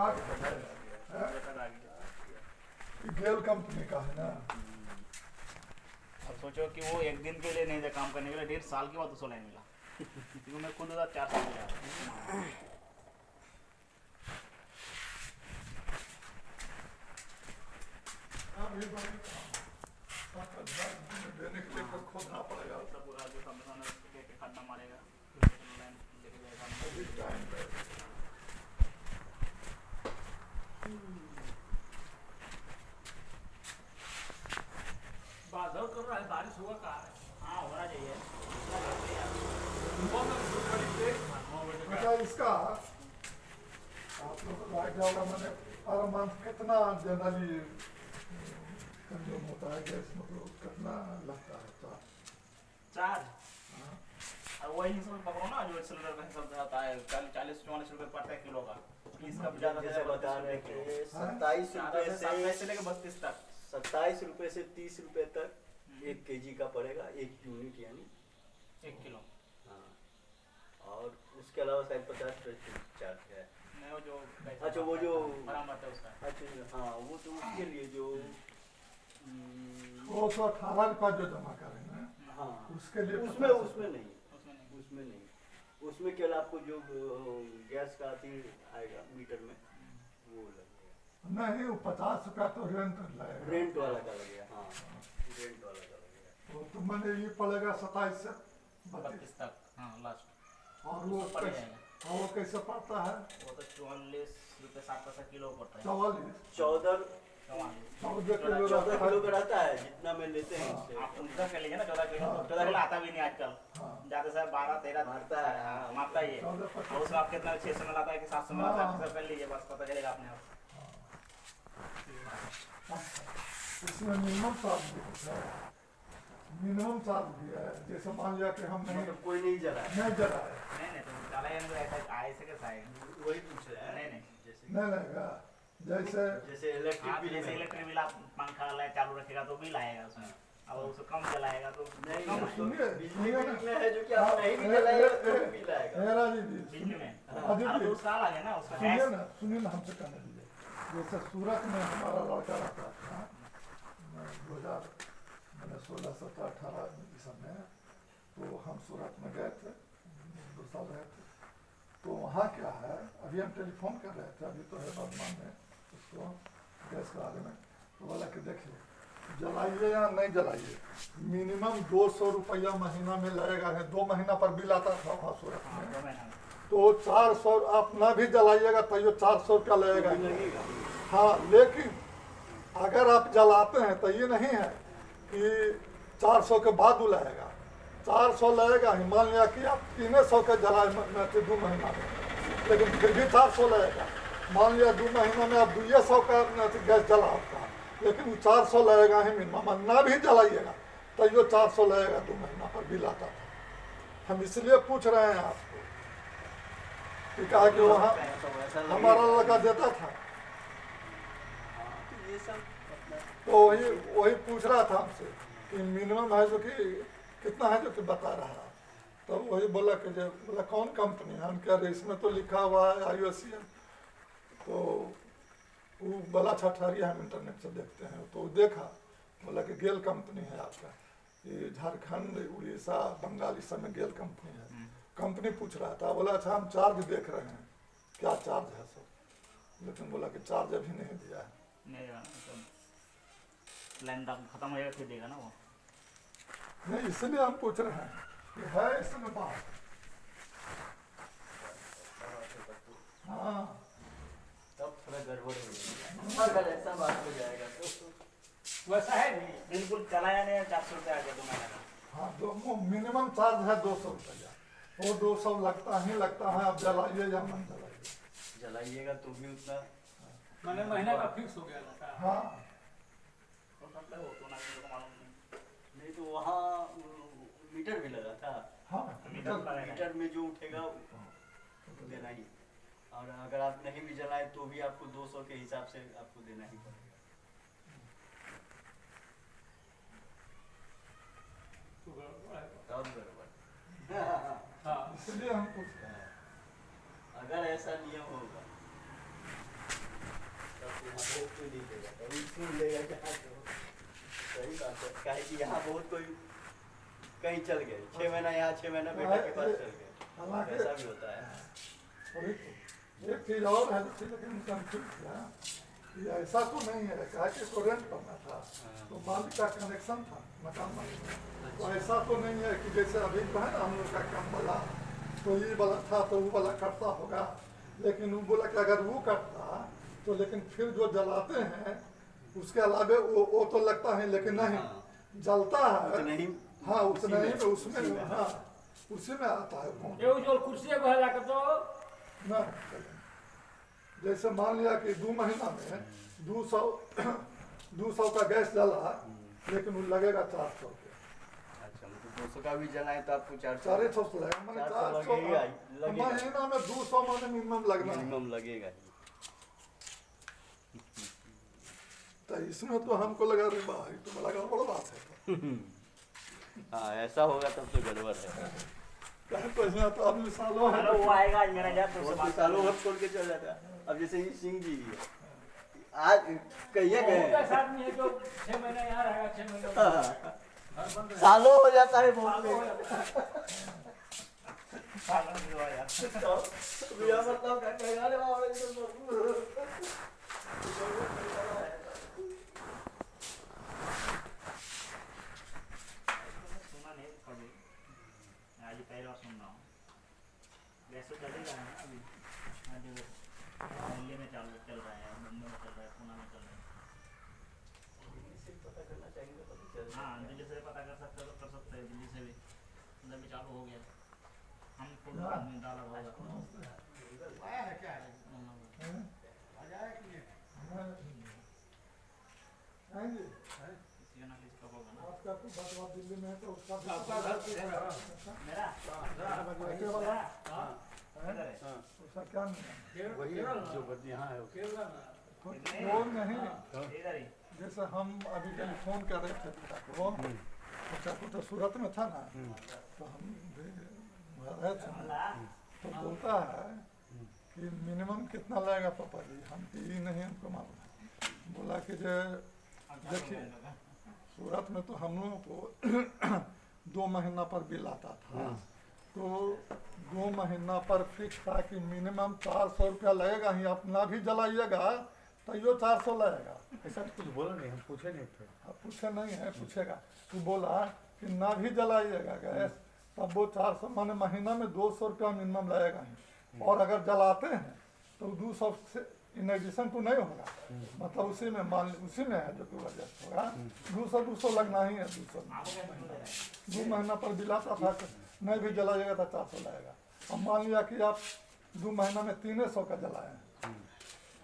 काट है, गेल कंपनी का है ना। अब सोचो कि वो एक दिन के लिए नहीं था काम करने के लिए, 1.5 साल के बाद उसको नहीं मिला क्योंकि मैं खुद 4 साल मिला। देने के लिए खोदना पड़ेगा, सब पूरा जो लेके खड्डा मारेगा लेके जाएगा। बादल कर रहा है, बारिश हुआ कहाँ है? हाँ होना चाहिए। अच्छा इसका आप लोग लाइट वाला मैंने पर मंथ कितना जनरली कंज्यूम होता है गैस, मतलब कितना लगता है चार्ज हाँ? और वही हिसाब से पकड़ो ना, जो सिलेंडर का हिसाब से आता है 40-44 रुपये पड़ता है किलो का। इसका ज़्यादा जैसे बता रहे थे 27 रुपये से लेकर 32 तक, 27 रुपये से 30 रुपये तक 1 केजी का पड़ेगा, 1 यूनिट यानी 1 किलो। हाँ, और उसके अलावा शायद 50 रुपये चार्ज है। नहीं वो जो अच्छा वो जो बराबर है उसका। अच्छा हाँ, वो तो उसके लिए जो 218 रुपया जो जमा करेंगे हाँ उसके लिए उसमें नहीं उसमें नहीं। उसमें नहीं, उसमें केवल आपको जो गैस का आएगा मीटर में वो लगेगा। नहीं, वो 50 रुपया तो रेंट लगेगा, रेंट वाला का लगेगा। हाँ रेंट वाला का लगेगा। तो मैंने ये पड़ेगा 27 से 32 तक, हाँ लास्ट। और वो पड़ कैसे, जाएगा। और वो कैसे पड़ता है? वो तो 44 रुपये 7 पैसा किलो पड़ता है। 44 14 14 किलो 14 किलो का रहता है जितना में लेते हैं उससे। आप उनका कर लीजिए ना 14 किलो। 14 किलो आता भी नहीं आजकल, ज़्यादा से 12-13 मारता है। मारता ही है। 14 और उसमें आप कितना 600 में लाता है कि 700 में लाता है, सब कर लीजिए बस, पता चलेगा अपने आप। इसमें मिनिमम चार्ज भी है, मिनिमम चार्ज भी है। जैसे मान लिया कि हम नहीं मतलब कोई नहीं जला है। नहीं जलाए, नहीं तो चला तो ऐसा ऐसे कैसा है? वही पूछ रहे हैं। नहीं जैसे नहीं लगेगा। जैसे इलेक्ट्रिक बिल जैसे में। इलेक्ट्रिक बिल आप पंखा चालू रखेगा तो बिल आएगा उसमें, अब उसको कम जलाएगा तो नहीं कम सुनिए, बिजली सुनिए बिल ना। में है जो कि आप नहीं भी जलाएगा तो भी बिल आएगा। राजीव जी बिजली में। अजीब अब जी, तो उसका अलग है ना, उसका सुनिए ना, सुनिए ना, हमसे कहने दीजिए। जैसे सूरत में हमारा लड़का रहता था 2016-17-18 में, तो हम सूरत में गए थे, 2 साल रहे थे। तो वहाँ क्या है, अभी हम टेलीफोन कर रहे थे, अभी तो है वर्तमान में उसको गैस के बारे में, तो बोला कि देखिए जलाइए या नहीं जलाइए, मिनिमम 200 रुपया महीना में लगेगा है। 2 महीना पर बिल आता था वहाँ सूरत में, तो 400 आप ना भी जलाइएगा तो ये 400 रुपया लगेगा। हाँ, लेकिन अगर आप जलाते हैं तो ये नहीं है कि 400 के बाद वो लगेगा, 400 लगेगा ही। मान लिया कि आप 300 के जलाए 2 महीना में, लेकिन फिर भी 400 लगेगा। मान लिया 2 महीना में आप 200 का गैस जला आपका, लेकिन वो 400 लगेगा ही मिनिमम। ना भी जलाइएगा तो ये 400 लगेगा 2 महीना पर बिल आता था। हम इसलिए पूछ रहे हैं आपको कि कहा कि वहाँ हमारा लड़का देता था, ये सब तो वही पूछ रहा था हमसे कि मिनिमम है जो कि कितना है जो कि बता रहा है। तो वही बोला कि जो बोला कौन कंपनी है, हम कह रहे इसमें तो लिखा हुआ है IOCL। तो वो बोला ठहरिए हम इंटरनेट से देखते हैं। तो देखा, बोला कि गेल कंपनी है आपका, ये झारखंड उड़ीसा बंगाल इस सब में गेल कंपनी है। कंपनी पूछ रहा था, बोला अच्छा हम चार्ज देख रहे हैं, क्या चार्ज है सब, लेकिन बोला कि चार्ज अभी नहीं दिया है। नहीं लाइन खत्म हो जाएगा फिर देगा ना वो। नहीं, इसलिए हम पूछ रहे हैं कि है इसमें बात। हाँ, तब थोड़ा गड़बड़ हो जाएगा अगर ऐसा बात हो जाएगा तो। वैसा है नहीं। बिल्कुल चलाया नहीं, 400 रुपये आ गया 2 महीने का। हाँ, तो मिनिमम चार्ज है 200 रुपया। वो 200 लगता ही लगता है, आप जलाइए या मन जलाइए। जलाइएगा तो भी उतना। मैंने महीना का फिक्स हो गया था। हाँ, हो सकता है वो तो ना, मेरे को मालूम नहीं। नहीं तो वहाँ मीटर भी लगा था। हाँ, मीटर में जो उठेगा वो देना ही। और अगर आप नहीं भी जलाए तो भी आपको 200 के हिसाब से आपको देना ही पड़ेगा। तब गड़बड़। इसलिए हम पूछ रहे हैं। अगर ऐसा नियम होगा यहाँ बहुत कोई नहीं लेगा, कभी सुन लेगा क्या तो सही बात है। काहे कि यहाँ बहुत कोई कहीं चल गए, 6 महीना यहाँ 6 महीना बेटा के पास चल गए, हालांकि ऐसा भी होता है। अभी तो एक चीज और है जैसे, लेकिन कंफ्यूज है कि ऐसा तो नहीं है क्या कि इसको रेंट करना था, तो मालिक का कनेक्शन था मकान मालिक में। तो ऐसा तो नहीं है कि जैसे अभी तो है ना हम लोग का काम वाला, तो ये वाला था तो वो वाला करता होगा, लेकिन वो बोला कि अगर वो करता तो लेकिन फिर जो जलाते हैं उसके अलावे वो तो लगता है, लेकिन नहीं जलता है। उतना ही हाँ उतना ही तो उसी उसमें में। हाँ उसी में आता है कौन ये जो कुर्सी है वो लगा तो ना। जैसे मान लिया कि 2 महीना में 200 का गैस जला, लेकिन वो लगेगा 400 रुपये। अच्छा, मतलब 200 का भी जलाएं तो आपको 400 400 लगेगा, मैंने 400 लगेगा ही, 400 लगेगा। महीना में 200 माने मिनिमम लगना है। मिनिमम लगेगा ही। तो इसमें तो हमको लगा रे भाई तो लगा बड़ा बात है। हाँ ऐसा होगा तब तो गड़बड़ है। कहीं तो यहाँ तो आदमी सालों हेलो वो आएगा आज मेरा जात तो वो उससे तो बात सालों भर छोड़ के चल जाता है। अब जैसे ही सिंह जी आज कहिए गए बहुत आदमी है जो 6 महीना यहाँ रहेगा, 6 महीना घर बंद रहेगा। सालों हो जाता है बहुत सालों हो में। जाता है। पालन भी हुआ यार। भैया मतलब क्या कहेगा रे बाबा ये सुना नहीं कभी, आज ही पहली बार सुन रहा हूँ। वैसे चलेगा ना अभी, आज दिल्ली में चल रहा है, मुंबई में चल रहा है, पुणे में चल रहा है। पता करना चाहिए तो पता चल हाँ दिल्ली से पता कर सकते हो तो कर सकते हैं, दिल्ली से भी मतलब भी चालू हो गया। हम खुद आदमी डाला होगा आया है क्या है? आज आया कि नहीं? आएंगे किसी ना किसी का होगा ना। आपका तो बटवा दिल्ली में है तो उसका आपका घर किधर है? मेरा ऐसे वाला हाँ, इधर है। हाँ उसका क्या नहीं है? केरल जो बद यहाँ है केरल में। वो नहीं, इधर ही। जैसे हम अभी टेलीफोन कर रहे थे पिता को, पिता को तो सूरत में था ना, तो हम भी रहे थे ना, तो बोलता है कि मिनिमम कितना लगेगा पापा जी, हम ये नहीं हमको मालूम है। बोला कि जो देखिए सूरत में तो हम लोगों को 2 महीना पर बिल आता था, तो 2 महीना पर फिक्स था कि मिनिमम 400 रुपया लगेगा ही, आप ना भी जलाइएगा तो यो 400 लगेगा। ऐसा तो कुछ बोला नहीं, हम पूछे नहीं थे। अब पूछे नहीं है, पूछेगा तो बोला कि ना भी जलाइएगा गैस तब वो 400 माने महीना में 200 रुपया मिनिमम लगेगा ही, और अगर जलाते हैं तो 200 से इन एडिशन तो नहीं होगा, मतलब उसी में मान उसी में है जो कि एडजस्ट होगा, 200 लगना ही है। 2 महीना पर बिल आता था, नहीं भी जलाइएगा तो 400 लगेगा। अब मान लिया कि आप 2 महीना में 300 का जलाए,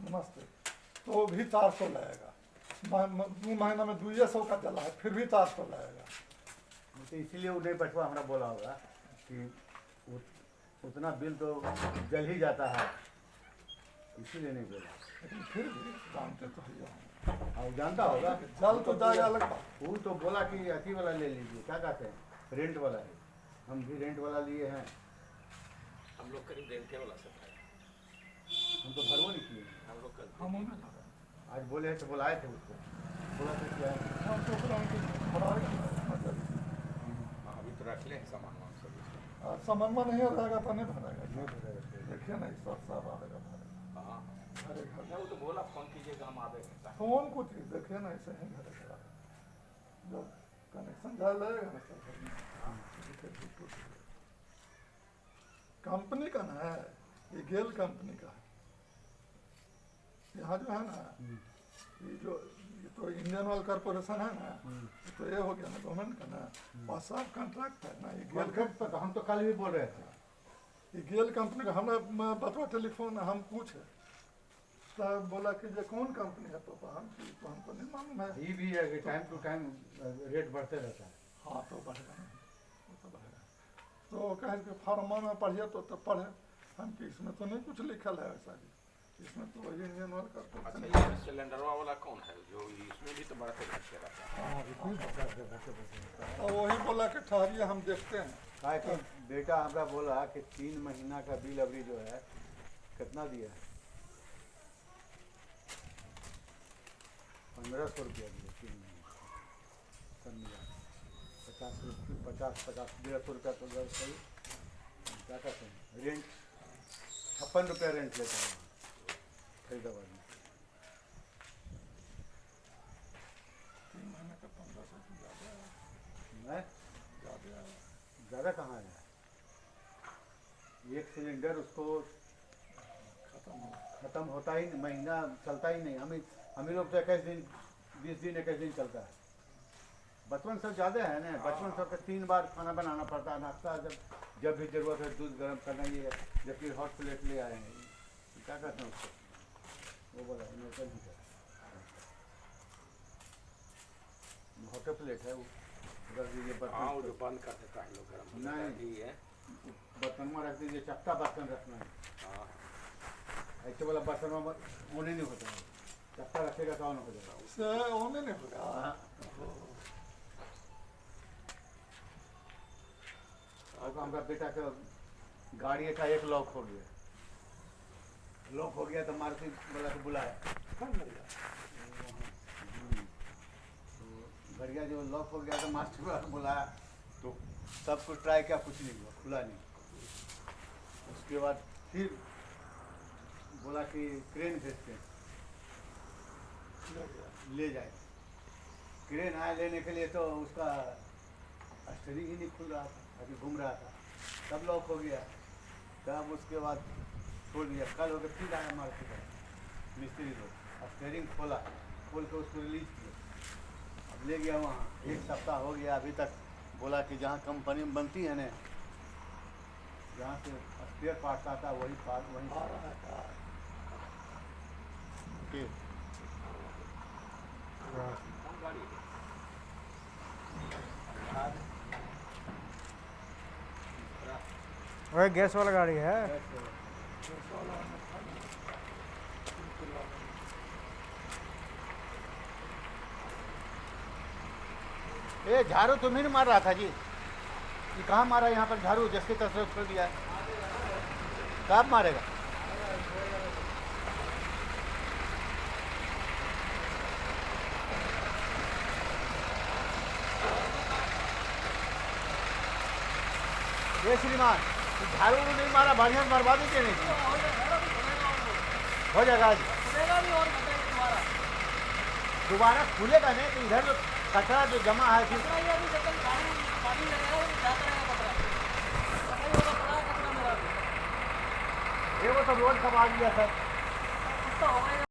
नमस्ते, तो भी 400 लगेगा। 2 महीना में 200 का जला है फिर भी 400 लगेगा। तो इसीलिए वो नहीं बटवा हमारा बोला होगा कि उतना बिल तो जल ही जाता है, इसीलिए नहीं बोला। लेकिन फिर भी जानते तो ही हो। और जानता होगा जल तो जाएगा अलग बात। वो तो बोला कि अति वाला ले लीजिए, क्या कहते हैं, रेंट वाला है। हम भी रेंट वाला लिए हैं, हम लोग करीब रेंटे वाला सब है। हम तो भरवो नहीं किए। हम लोग कल हम उन्हें लगा। आज बोले हैं तो बुलाए थे उसको, बोला था कि हम तो पूरा उनके भराएगा मतलब हाँ अभी तो रख ले सामान वामान सब इसमें। समन्वय नहीं रहेगा तो नहीं भरेगा। नहीं भरेगा तो। देखिए ना इस बार साहब आएगा भरेगा। हाँ अरे घर नहीं, वो तो बोला फोन कीजिएगा हम आवे हैं। फोन को चीज देखिए ना ऐसे ही घर खड़ा जब कनेक्शन जा लगेगा ना सब घर में। कंपनी का ना है ये, गेल कंपनी का है। यहाँ जो है ना ये जो ये तो इंडियन ऑयल कॉर्पोरेशन है ना, तो ये हो गया ना गवर्नमेंट का ना, और सब कॉन्ट्रैक्ट है ना। ये गेल वेलकम तो हम तो कल भी बोल रहे थे। ये गेल कंपनी का हमरा बतवा टेलीफोन हम पूछे तब बोला कि ये कौन कंपनी है पापा, हम तो हमको नहीं मालूम है। ये भी है कि टाइम टू टाइम रेट बढ़ते रहता है। हाँ तो बढ़ेगा नहीं, वो तो बढ़ेगा। तो कहे कि फार्मा में पढ़िए तो पढ़े, हम कि इसमें तो नहीं कुछ लिखल है ऐसा जी, इसमें तो वही इंडियन ऑयल अच्छा कॉर्पोरेशन। ये सिलेंडरवा वाला कौन है जो इसमें भी तो बड़ा खर्चा रहता है। हाँ इतनी बचा और वही बोला कि ठहरिए हम देखते हैं। कहा कि बेटा हमारा बोला कि 3 महीना का बिल अभी जो है कितना दिया है, 1500 रुपया दिए 3 महीने सब मिला 50 150 रुपया तो गए सही। क्या कहते हैं रेंट 56 रुपया रेंट लेता है फरीदाबाद में। 3 महीने का 1500 तो ज़्यादा है, मैं ज़्यादा है। ज़्यादा कहाँ है, एक सिलेंडर उसको ख़त्म होता ही नहीं, महीना चलता ही नहीं। हम ही लोग तो 21 दिन 20 दिन 21 दिन चलता है। बचपन सब ज़्यादा है ना, बचपन सब का 3 बार खाना बनाना पड़ता है, नाश्ता जब भी ज़रूरत है दूध गर्म करना ही है, जबकि हॉट प्लेट ले आए हैं। क्या कहते हैं उसको, वो बोला इन्वर्टर ही हॉट प्लेट है वो रख दीजिए हाँ वो बर्तन जो बंद कर देता है लोग गर्म नहीं। ही है। बर्तन में रख दीजिए, चपटा बर्तन रखना है, हाँ ऐसे वाला बर्तन में होने नहीं होता है, चपटा रखेगा तो ऑन हो जाएगा। उससे होने नहीं होगा। और हमारा बेटा का गाड़ी का एक लॉक हो गया, लॉक हो गया तो मारुति वाला को बुलाया, कौन लग गया? तो बढ़िया जो लॉक हो गया तो मास्टर वाला को बुलाया, तो सब कुछ ट्राई किया, कुछ नहीं हुआ, खुला नहीं। उसके बाद फिर बोला कि क्रेन भेजते हैं, लग गया। ले जाए। क्रेन आया लेने के लिए तो उसका स्टीयरिंग ही नहीं खुल रहा था, अभी घूम रहा था, तब लॉक हो गया। तब उसके बाद छोड़ दिया, कल हो गया फिर आया मार्केट में मिस्त्री लोग, स्टीयरिंग खोल के उसको रिलीज किया, अब ले गया वहाँ। 1 सप्ताह हो गया, अभी तक बोला कि जहाँ कंपनी में बनती है ना, जहाँ से स्पेयर पार्ट आता वही पार्ट वहीं आ रहा है कार। के कौन गाड़ी है? वही गैस वाला गाड़ी है। ये झाड़ू तुम्ही ने मार रहा था जी, ये कहाँ मारा यहाँ पर झाड़ू, जिसकी तरफ छोड़ दिया है, कब मारेगा? ये श्रीमान झाड़ू नहीं मारा, बढ़िया मरवा दीजिए नहीं हो जाएगा आज दोबारा खुलेगा नहीं तो इधर जो कचरा जो जमा है फिर ये वो तो रोड खबा दिया सर।